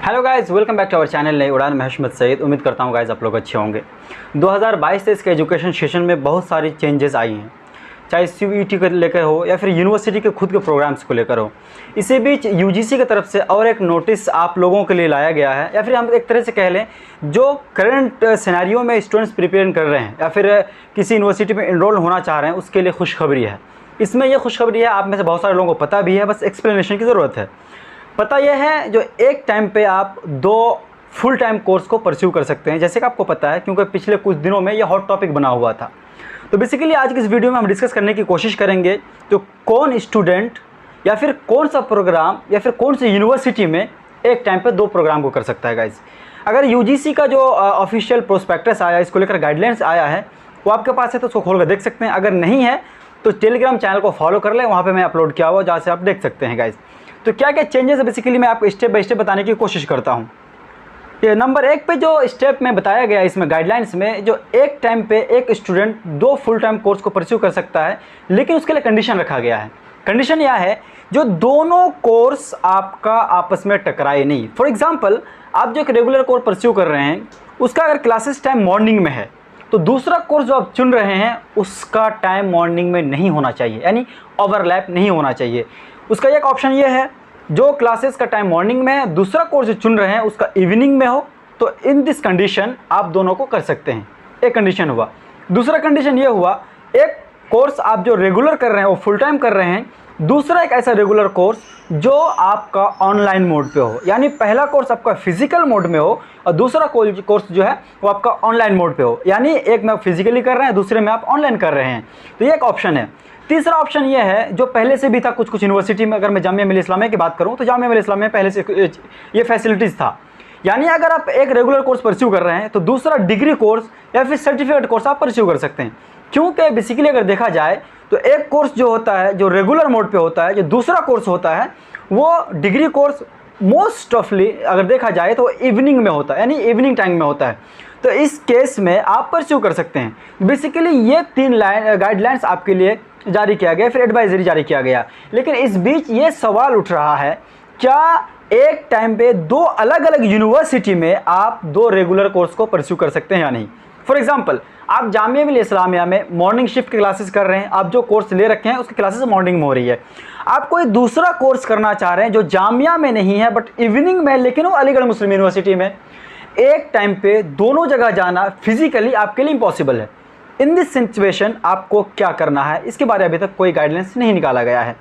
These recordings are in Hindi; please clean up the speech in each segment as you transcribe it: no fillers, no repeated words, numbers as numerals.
Hello guys, welcome back to our channel Nayi Udaan. मैं हशमत सईद। उम्मीद करता हूँ गाइस आप लोग अच्छे होंगे। 2022-23 के एजुकेशन सेशन में बहुत सारी चेंजेस आई हैं, चाहे सीयूईटी को लेकर हो या फिर यूनिवर्सिटी के खुद के प्रोग्राम्स को लेकर हो। इसी बीच यूजीसी की तरफ से और एक नोटिस आप लोगों के लिए लाया गया है, या फिर हम एक तरह से कह लें जो करंट सिनेरियो में स्टूडेंट्स प्रिपेयर कर रहे हैं या फिर किसी यूनिवर्सिटी में इनरोल होना चाह रहे हैं, उसके लिए खुशखबरी है। इसमें यह खुशखबरी है, आप में से बहुत सारे लोगों को पता भी है, बस एक्सप्लेनेशन की ज़रूरत है। पता यह है जो एक टाइम पे आप 2 फुल टाइम कोर्स को परस्यू कर सकते हैं, जैसे कि आपको पता है क्योंकि पिछले कुछ दिनों में यह हॉट टॉपिक बना हुआ था। तो बेसिकली आज की इस वीडियो में हम डिस्कस करने की कोशिश करेंगे तो कौन स्टूडेंट या फिर कौन सा प्रोग्राम या फिर कौन सी यूनिवर्सिटी में एक टाइम पे 2 प्रोग्राम को कर सकता है। गाइज, अगर यूजीसी का जो ऑफिशियल प्रोस्पेक्टस आया, इसको लेकर गाइडलाइंस आया है, वो आपके पास है तो उसको खोल कर देख सकते हैं। अगर नहीं है तो टेलीग्राम चैनल को फॉलो कर लें, वहाँ पर मैं अपलोड किया हुआ जहाँ से आप देख सकते हैं। गाइज, तो क्या क्या चेंजेस है बेसिकली मैं आपको स्टेप बाय स्टेप बताने की कोशिश करता हूँ। ये नंबर 1 पे जो स्टेप में बताया गया इसमें गाइडलाइंस में, जो एक टाइम पे एक स्टूडेंट 2 फुल टाइम कोर्स को परस्यू कर सकता है, लेकिन उसके लिए कंडीशन रखा गया है। कंडीशन यह है जो दोनों कोर्स आपका आपस में टकराए नहीं। फॉर एग्जांपल, आप जो एक रेगुलर कोर्स परस्यू कर रहे हैं उसका अगर क्लासेस टाइम मॉर्निंग में है तो दूसरा कोर्स जो आप चुन रहे हैं उसका टाइम मॉर्निंग में नहीं होना चाहिए, यानी ओवरलैप नहीं होना चाहिए। उसका एक ऑप्शन ये है जो क्लासेस का टाइम मॉर्निंग में है, दूसरा कोर्स जो चुन रहे हैं उसका इवनिंग में हो, तो इन दिस कंडीशन आप दोनों को कर सकते हैं। एक कंडीशन हुआ। दूसरा कंडीशन ये हुआ, एक कोर्स आप जो रेगुलर कर रहे हैं वो फुल टाइम कर रहे हैं, दूसरा एक ऐसा रेगुलर कोर्स जो आपका ऑनलाइन मोड पे हो, यानी पहला कोर्स आपका फिजिकल मोड में हो और दूसरा कोर्स जो है वो आपका ऑनलाइन मोड पे हो, यानी एक में आप फिजिकली कर रहे हैं, दूसरे में आप ऑनलाइन कर रहे हैं। तो ये एक ऑप्शन है। तीसरा ऑप्शन ये है जो पहले से भी था कुछ यूनिवर्सिटी में, अगर मैं जामिया मिलिया इस्लामिया की बात करूं तो जामिया मिलिया इस्लामिया में पहले से ये फैसिलिटीज़ था, यानी अगर आप एक रेगुलर कोर्स परस्यू कर रहे हैं तो दूसरा डिग्री कोर्स या फिर सर्टिफिकेट कोर्स आप परस्यू कर सकते हैं। क्योंकि बेसिकली अगर देखा जाए तो एक कोर्स जो होता है जो रेगुलर मोड पे होता है, जो दूसरा कोर्स होता है वो डिग्री कोर्स मोस्ट ऑफली अगर देखा जाए तो इवनिंग में होता है, यानी इवनिंग टाइम में होता है। तो इस केस में आप परस्यू कर सकते हैं। बेसिकली ये 3 गाइडलाइंस आपके लिए जारी किया गया, फिर एडवाइजरी जारी किया गया। लेकिन इस बीच ये सवाल उठ रहा है, क्या एक टाइम पे 2 अलग अलग यूनिवर्सिटी में आप 2 रेगुलर कोर्स को परस्यू कर सकते हैं या नहीं। फॉर एग्जांपल, आप जामिया मिलिया इस्लामिया में मॉर्निंग शिफ्ट की क्लासेस कर रहे हैं, आप जो कोर्स ले रखे हैं उसकी क्लासेस मॉर्निंग में हो रही है। आप कोई दूसरा कोर्स करना चाह रहे हैं जो जामिया में नहीं है बट इवनिंग में, लेकिन वो अलीगढ़ मुस्लिम यूनिवर्सिटी में। एक टाइम पे दोनों जगह जाना फिजिकली आपके लिए इम्पॉसिबल है। इन दिस सिचुएशन आपको क्या करना है, इसके बारे में अभी तक कोई गाइडलाइंस नहीं निकाला गया है।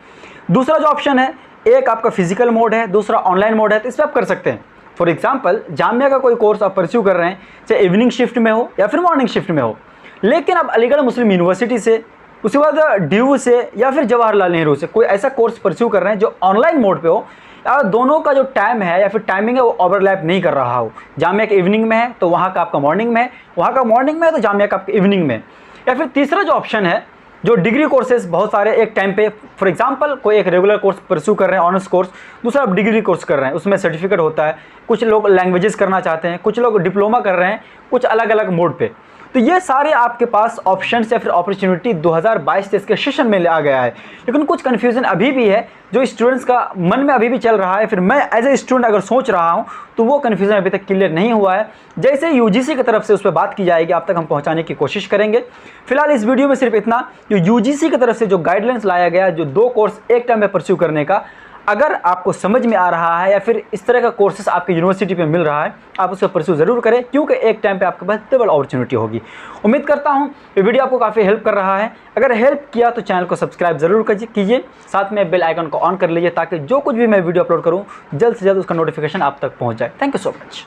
दूसरा जो ऑप्शन है, एक आपका फिजिकल मोड है, दूसरा ऑनलाइन मोड है, तो इस पर आप कर सकते हैं। फॉर एग्जांपल, जामिया का कोई कोर्स आप परस्यू कर रहे हैं, चाहे इवनिंग शिफ्ट में हो या फिर मॉर्निंग शिफ्ट में हो, लेकिन आप अलीगढ़ मुस्लिम यूनिवर्सिटी से, उसके बाद ड्यू से या फिर जवाहरलाल नेहरू से कोई ऐसा कोर्स परस्यू कर रहे हैं जो ऑनलाइन मोड पे हो, या दोनों का जो टाइम है या फिर टाइमिंग है वो ओवरलैप नहीं कर रहा हो। जामिया का इवनिंग में है तो वहाँ का आपका मॉर्निंग में है, वहाँ का मॉर्निंग में है तो जामिया का आपका इवनिंग में। या फिर तीसरा जो ऑप्शन है, जो डिग्री कोर्सेज बहुत सारे एक टाइम पे, फॉर एग्जांपल कोई एक रेगुलर कोर्स परस्यू कर रहे हैं ऑनर्स कोर्स, दूसरा आप डिग्री कोर्स कर रहे हैं, उसमें सर्टिफिकेट होता है। कुछ लोग लैंग्वेजेस करना चाहते हैं, कुछ लोग डिप्लोमा कर रहे हैं, कुछ अलग अलग मोड पे। तो ये सारे आपके पास ऑप्शंस या फिर अपॉर्चुनिटी 2022-23 के सेशन में आ गया है। लेकिन कुछ कन्फ्यूज़न अभी भी है जो स्टूडेंट्स का मन में अभी भी चल रहा है, फिर मैं एज ए स्टूडेंट अगर सोच रहा हूँ तो वो कन्फ्यूज़न अभी तक क्लियर नहीं हुआ है। जैसे यूजीसी की तरफ से उस पर बात की जाएगी आप तक हम पहुँचाने की कोशिश करेंगे। फिलहाल इस वीडियो में सिर्फ इतना, जो यूजीसी की तरफ से जो गाइडलाइंस लाया गया जो 2 कोर्स एक टाइम में परस्यू करने का, अगर आपको समझ में आ रहा है या फिर इस तरह का कोर्सेस आपकी यूनिवर्सिटी पे मिल रहा है, आप उसको परस्यू ज़रूर करें, क्योंकि एक टाइम पे आपके पास डबल अपॉर्चुनिटी होगी। उम्मीद करता हूँ ये वीडियो आपको काफ़ी हेल्प कर रहा है। अगर हेल्प किया तो चैनल को सब्सक्राइब ज़रूर कीजिए, साथ में बेल आइकन को ऑन कर लीजिए ताकि जो कुछ भी मैं वीडियो अपलोड करूँ जल्द से जल्द उसका नोटिफिकेशन आप तक पहुँच जाए। Thank you so much.